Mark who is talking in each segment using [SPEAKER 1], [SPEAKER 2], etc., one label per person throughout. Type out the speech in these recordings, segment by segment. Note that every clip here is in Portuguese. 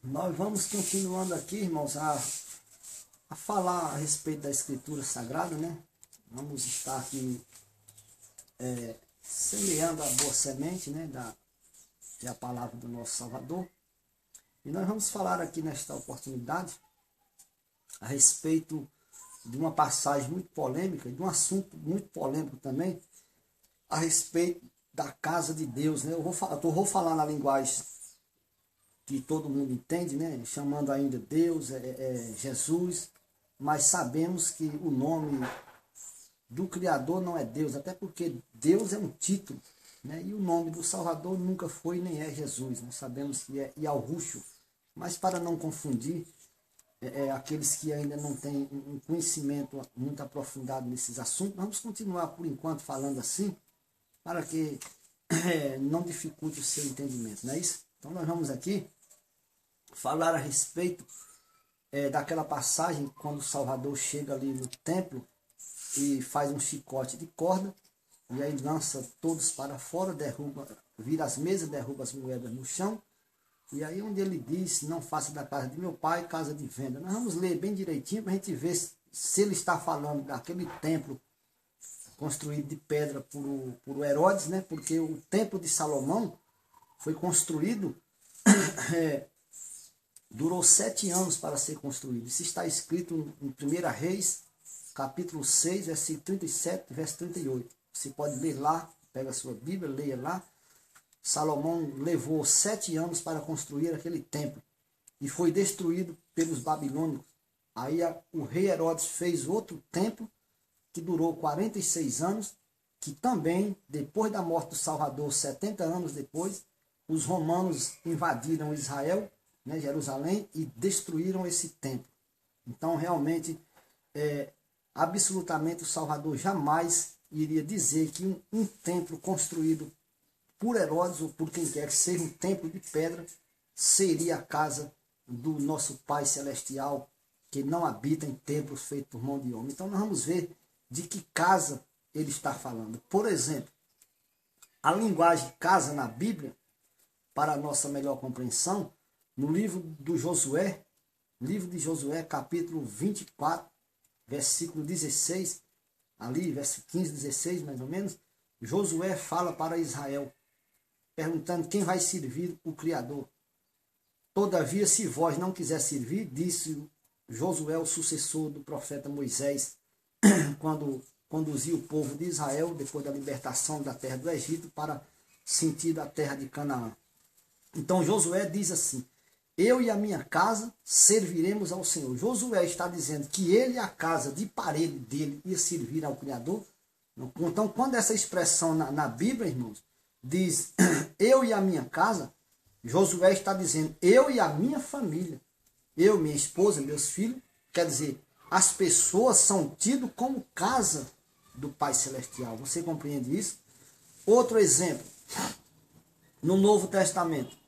[SPEAKER 1] Nós vamos continuando aqui, irmãos, a falar a respeito da Escritura Sagrada, né? Vamos estar aqui semeando a boa semente, né? Que é a palavra do nosso Salvador. E nós vamos falar aqui nesta oportunidade a respeito de uma passagem muito polêmica, de um assunto muito polêmico também, a respeito da casa de Deus, né? Eu vou falar na linguagem que todo mundo entende, né? Chamando ainda Deus, Jesus, mas sabemos que o nome do Criador não é Deus, até porque Deus é um título, né? E o nome do Salvador nunca foi nem é Jesus, nós sabemos que é Yahushua, mas para não confundir aqueles que ainda não têm um conhecimento muito aprofundado nesses assuntos, vamos continuar por enquanto falando assim, para que não dificulte o seu entendimento, não é isso? Então nós vamos aqui falar a respeito daquela passagem quando o Salvador chega ali no templo e faz um chicote de corda, e aí lança todos para fora, vira as mesas, derruba as moedas no chão, e aí onde ele diz, não faça da casa de meu pai casa de venda. Nós vamos ler bem direitinho para a gente ver se ele está falando daquele templo construído de pedra por Herodes, né? Porque o templo de Salomão foi construído, durou 7 anos para ser construído. Isso está escrito em 1 Reis, capítulo 6, versículo 37, verso 38. Você pode ler lá, pega a sua Bíblia, leia lá. Salomão levou 7 anos para construir aquele templo e foi destruído pelos babilônicos. Aí o rei Herodes fez outro templo que durou 46 anos, que também, depois da morte do Salvador, 70 anos depois, os romanos invadiram Israel, né, Jerusalém, e destruíram esse templo. Então, realmente, absolutamente, o Salvador jamais iria dizer que um templo construído por Herodes ou por quem quer que seja, um templo de pedra, seria a casa do nosso Pai Celestial, que não habita em templos feitos por mão de homem. Então nós vamos ver de que casa ele está falando. Por exemplo, a linguagem casa na Bíblia, para a nossa melhor compreensão, no livro de Josué, capítulo 24, versículo 16, ali, verso 15, 16 mais ou menos, Josué fala para Israel, perguntando quem vai servir o Criador. Todavia, se vós não quiser servir, disse Josué, o sucessor do profeta Moisés, quando conduziu o povo de Israel, depois da libertação da terra do Egito, para sentir a terra de Canaã. Então Josué diz assim, eu e a minha casa serviremos ao Senhor. Josué está dizendo que ele e a casa de parede dele ia servir ao Criador. Então, quando essa expressão na Bíblia, irmãos, diz eu e a minha casa, Josué está dizendo eu e a minha família, eu, minha esposa, meus filhos, quer dizer, as pessoas são tidas como casa do Pai Celestial. Você compreende isso? Outro exemplo, no Novo Testamento,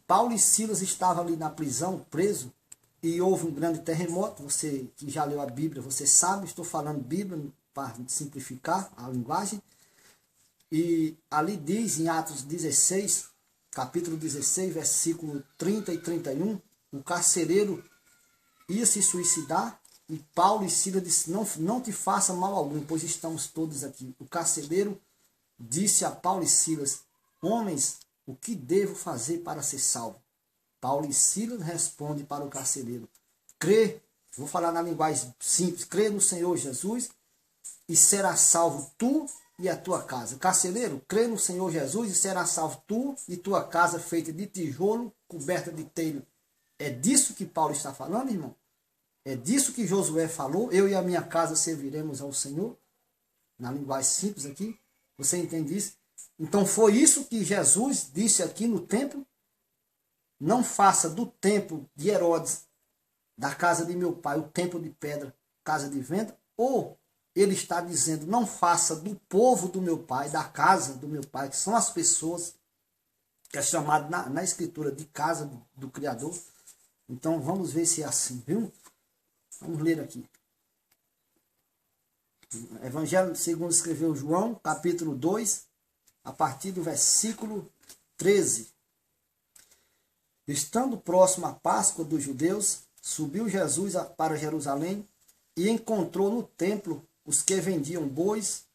[SPEAKER 1] Paulo e Silas estavam ali na prisão, preso, e houve um grande terremoto. Você que já leu a Bíblia, você sabe, estou falando Bíblia para simplificar a linguagem. E ali diz em Atos 16, capítulo 16, versículo 30 e 31, o carcereiro ia se suicidar e Paulo e Silas disseram, não te faça mal algum, pois estamos todos aqui. O carcereiro disse a Paulo e Silas, homens, o que devo fazer para ser salvo? Paulo e Silas respondem para o carcereiro, crê, vou falar na linguagem simples, crê no Senhor Jesus e será salvo tu e a tua casa. Carcereiro, crê no Senhor Jesus e será salvo tu e tua casa feita de tijolo, coberta de telha. É disso que Paulo está falando, irmão? É disso que Josué falou, eu e a minha casa serviremos ao Senhor? Na linguagem simples aqui, você entende isso? Então foi isso que Jesus disse aqui no templo, não faça do templo de Herodes, da casa de meu pai, o templo de pedra, casa de venda, ou ele está dizendo, não faça do povo do meu pai, da casa do meu pai, que são as pessoas, que é chamado na escritura de casa do Criador. Então vamos ver se é assim, viu? Vamos ler aqui. Evangelho segundo escreveu João, capítulo 2, a partir do versículo 13. Estando próximo à Páscoa dos judeus, subiu Jesus para Jerusalém e encontrou no templo os que vendiam bois,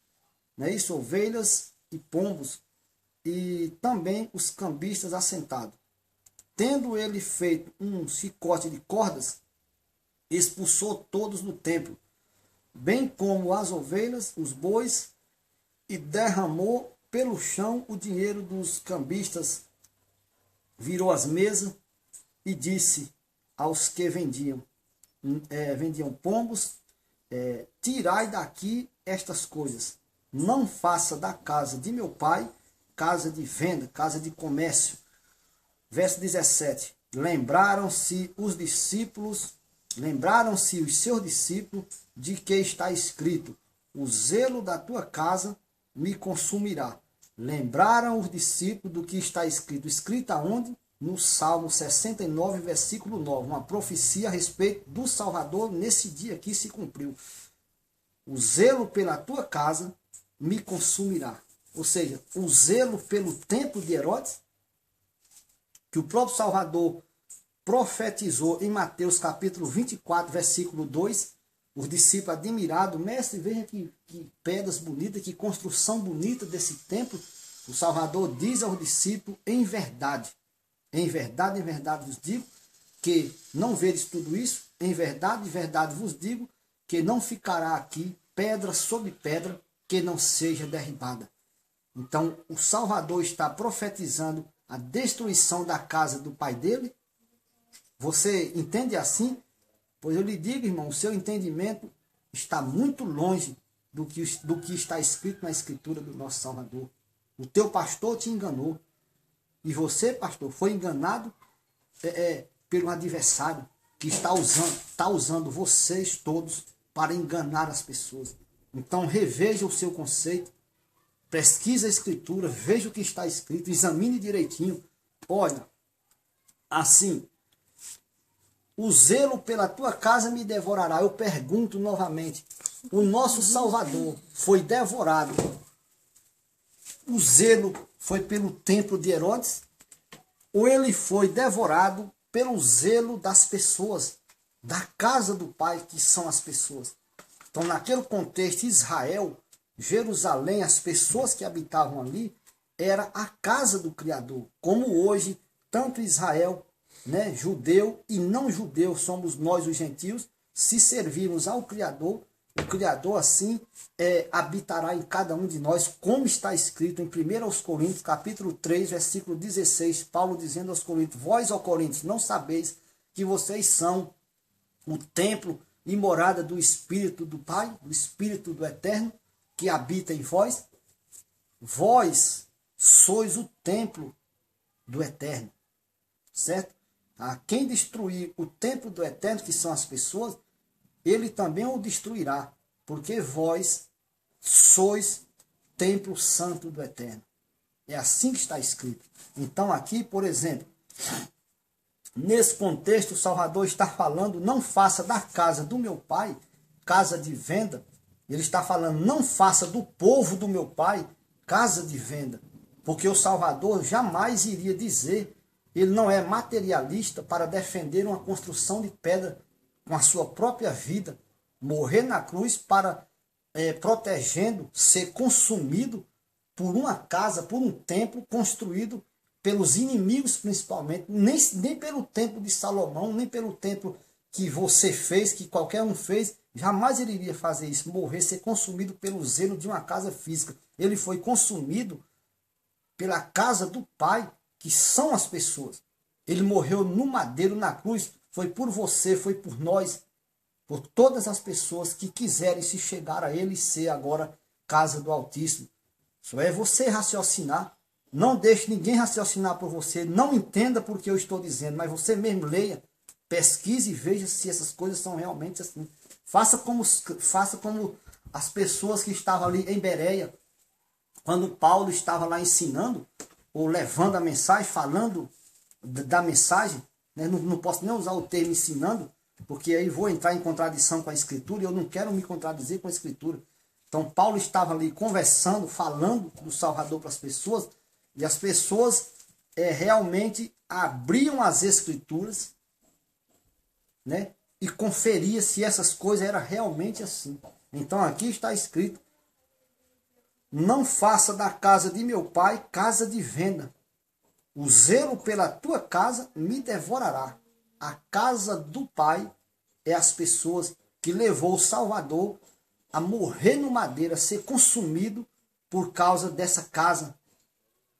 [SPEAKER 1] né, isso, ovelhas e pombos, e também os cambistas assentados. Tendo ele feito um chicote de cordas, expulsou todos do templo, bem como as ovelhas, os bois, e derramou pelo chão o dinheiro dos cambistas, virou as mesas e disse aos que vendiam pombos, tirai daqui estas coisas, não faça da casa de meu pai casa de venda, casa de comércio. Verso 17, lembraram-se os seus discípulos de que está escrito, o zelo da tua casa me consumirá. Lembraram os discípulos do que está escrito. Escrito aonde? No Salmo 69, versículo 9. Uma profecia a respeito do Salvador nesse dia aqui se cumpriu. O zelo pela tua casa me consumirá. Ou seja, o zelo pelo templo de Herodes, que o próprio Salvador profetizou em Mateus capítulo 24, versículo 2, os discípulos admirados, mestre, veja que pedras bonitas, que construção bonita desse templo. O Salvador diz aos discípulos, em verdade vos digo, que não veres tudo isso, em verdade vos digo, que não ficará aqui pedra sobre pedra que não seja derribada. Então, o Salvador está profetizando a destruição da casa do pai dele. Você entende assim? Pois eu lhe digo, irmão, o seu entendimento está muito longe do que está escrito na Escritura do nosso Salvador. O teu pastor te enganou. E você, pastor, foi enganado pelo adversário que está usando vocês todos para enganar as pessoas. Então, reveja o seu conceito. Pesquisa a Escritura, veja o que está escrito, examine direitinho. Olha, assim, o zelo pela tua casa me devorará. Eu pergunto novamente, o nosso Salvador foi devorado. O zelo foi pelo templo de Herodes? Ou ele foi devorado pelo zelo das pessoas, da casa do Pai, que são as pessoas? Então, naquele contexto, Israel, Jerusalém, as pessoas que habitavam ali, era a casa do Criador. Como hoje, tanto Israel, né, judeu e não judeu, somos nós os gentios, se servirmos ao Criador, o Criador assim habitará em cada um de nós, como está escrito em 1 Coríntios, capítulo 3, versículo 16, Paulo dizendo aos Coríntios, vós, ó Coríntios, não sabeis que vocês são o templo e morada do Espírito do Pai, do Espírito do Eterno, que habita em vós? Vós sois o templo do Eterno, certo? Quem destruir o templo do Eterno, que são as pessoas, ele também o destruirá, porque vós sois templo santo do Eterno. É assim que está escrito. Então aqui, por exemplo, nesse contexto, o Salvador está falando, não faça da casa do meu pai casa de venda. Ele está falando, não faça do povo do meu pai casa de venda. Porque o Salvador jamais iria dizer, ele não é materialista para defender uma construção de pedra com a sua própria vida, morrer na cruz para protegendo, ser consumido por uma casa, por um templo construído pelos inimigos principalmente, nem pelo templo de Salomão, nem pelo templo que você fez, que qualquer um fez, jamais ele iria fazer isso, morrer, ser consumido pelo zelo de uma casa física. Ele foi consumido pela casa do Pai, que são as pessoas. Ele morreu no madeiro, na cruz, foi por você, foi por nós, por todas as pessoas que quiserem se chegar a ele e ser agora casa do Altíssimo. Só é você raciocinar. Não deixe ninguém raciocinar por você. Não entenda porque eu estou dizendo, mas você mesmo leia, pesquise e veja se essas coisas são realmente assim. Faça como as pessoas que estavam ali em Bereia, quando Paulo estava lá ensinando, ou levando a mensagem, falando da mensagem, né? Não posso nem usar o termo ensinando, porque aí vou entrar em contradição com a Escritura, e eu não quero me contradizer com a Escritura. Então Paulo estava ali conversando, falando do Salvador para as pessoas, e as pessoas realmente abriam as escrituras, né, e conferia se essas coisas eram realmente assim. Então aqui está escrito: não faça da casa de meu pai casa de venda. O zelo pela tua casa me devorará. A casa do pai é as pessoas que levou o Salvador a morrer no madeiro, a ser consumido por causa dessa casa,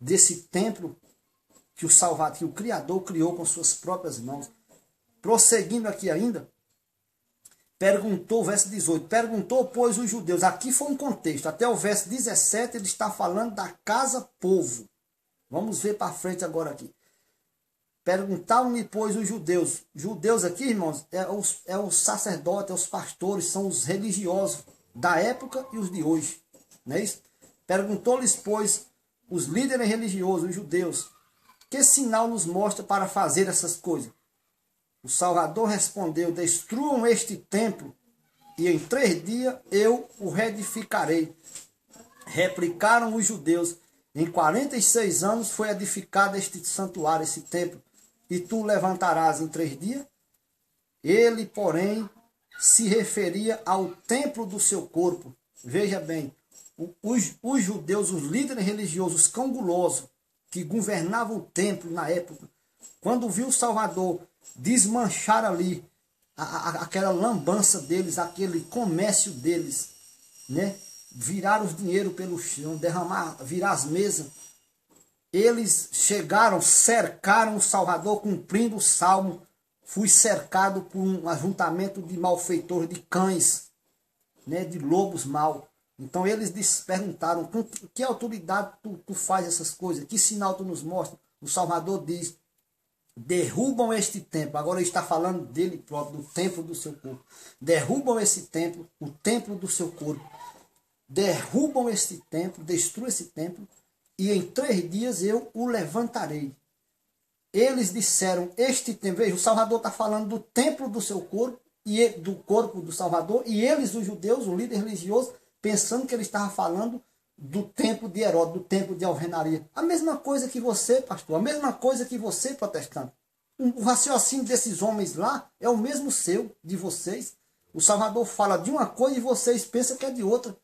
[SPEAKER 1] desse templo que o Salvador, que o Criador criou com suas próprias mãos. Prosseguindo aqui ainda, perguntou, verso 18, perguntou, pois, os judeus, aqui foi um contexto, até o verso 17 ele está falando da casa-povo. Vamos ver para frente agora aqui. Perguntaram-lhe, pois, os judeus. Judeus aqui, irmãos, é os sacerdotes, é os pastores, são os religiosos da época e os de hoje. Não é isso? Perguntou-lhes, pois, os líderes religiosos, os judeus, que sinal nos mostra para fazer essas coisas? O Salvador respondeu: destruam este templo e em 3 dias eu o reedificarei. Replicaram os judeus: em 46 anos foi edificado este santuário, esse templo, e tu levantarás em 3 dias? Ele, porém, se referia ao templo do seu corpo. Veja bem, os judeus, os líderes religiosos, os cangulosos, que governavam o templo na época, quando viu o Salvador desmanchar ali aquela lambança deles, aquele comércio deles, né? Virar os dinheiro pelo chão, virar as mesas. Eles chegaram, cercaram o Salvador, cumprindo o salmo: fui cercado por um ajuntamento de malfeitores, de cães, né? De lobos mau. Então eles perguntaram: com que autoridade tu faz essas coisas? Que sinal tu nos mostra? O Salvador diz: derrubam este templo. Agora ele está falando dele próprio, do templo do seu corpo. Derrubam esse templo, o templo do seu corpo. Derrubam este templo, destruam esse templo, e em 3 dias eu o levantarei. Eles disseram: este templo, veja, o Salvador está falando do templo do seu corpo, e do corpo do Salvador, e eles, os judeus, o líder religioso, pensando que ele estava falando do templo de Herodes, do templo de alvenaria. A mesma coisa que você, pastor, a mesma coisa que você, protestante. O raciocínio desses homens lá é o mesmo seu, de vocês. O Salvador fala de uma coisa e vocês pensam que é de outra.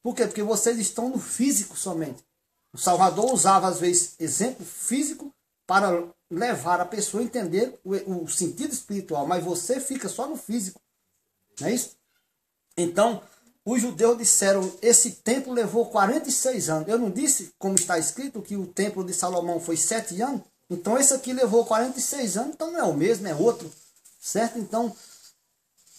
[SPEAKER 1] Por quê? Porque vocês estão no físico somente. O Salvador usava, às vezes, exemplo físico para levar a pessoa a entender o sentido espiritual, mas você fica só no físico. Não é isso? Então, os judeus disseram: esse templo levou 46 anos. Eu não disse, como está escrito, que o templo de Salomão foi 7 anos? Então esse aqui levou 46 anos, então não é o mesmo, é outro. Certo? Então,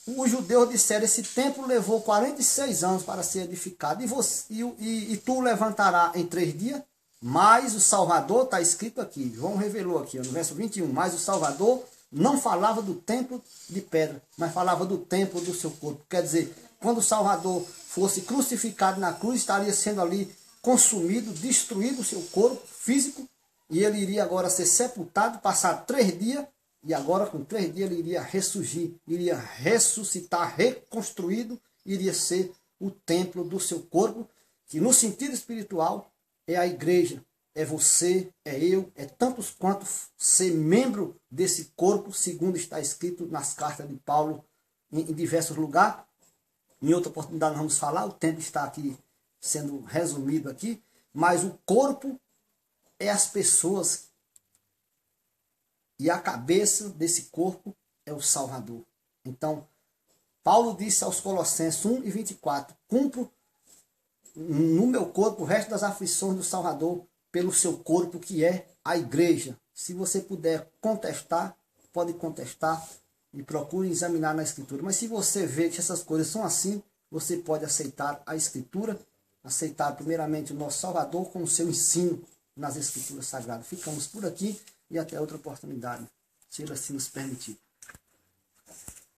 [SPEAKER 1] os judeus disseram: esse templo levou 46 anos para ser edificado, e tu levantarás em 3 dias? Mas o Salvador, está escrito aqui, João revelou aqui, no verso 21, mas o Salvador não falava do templo de pedra, mas falava do templo do seu corpo. Quer dizer, quando o Salvador fosse crucificado na cruz, estaria sendo ali consumido, destruído o seu corpo físico, e ele iria agora ser sepultado, passar 3 dias, e agora com 3 dias ele iria ressurgir, iria ressuscitar, reconstruído, iria ser o templo do seu corpo, que no sentido espiritual é a igreja, é você, é eu, é tantos quanto ser membro desse corpo, segundo está escrito nas cartas de Paulo em diversos lugares. Em outra oportunidade nós vamos falar, o tempo está aqui sendo resumido aqui, mas o corpo é as pessoas, e a cabeça desse corpo é o Salvador. Então, Paulo disse aos Colossenses 1:24, cumpro no meu corpo o resto das aflições do Salvador pelo seu corpo, que é a igreja. Se você puder contestar, pode contestar e procure examinar na Escritura. Mas se você vê que essas coisas são assim, você pode aceitar a Escritura, aceitar primeiramente o nosso Salvador com o seu ensino nas Escrituras Sagradas. Ficamos por aqui e até outra oportunidade, se ele assim nos permitir.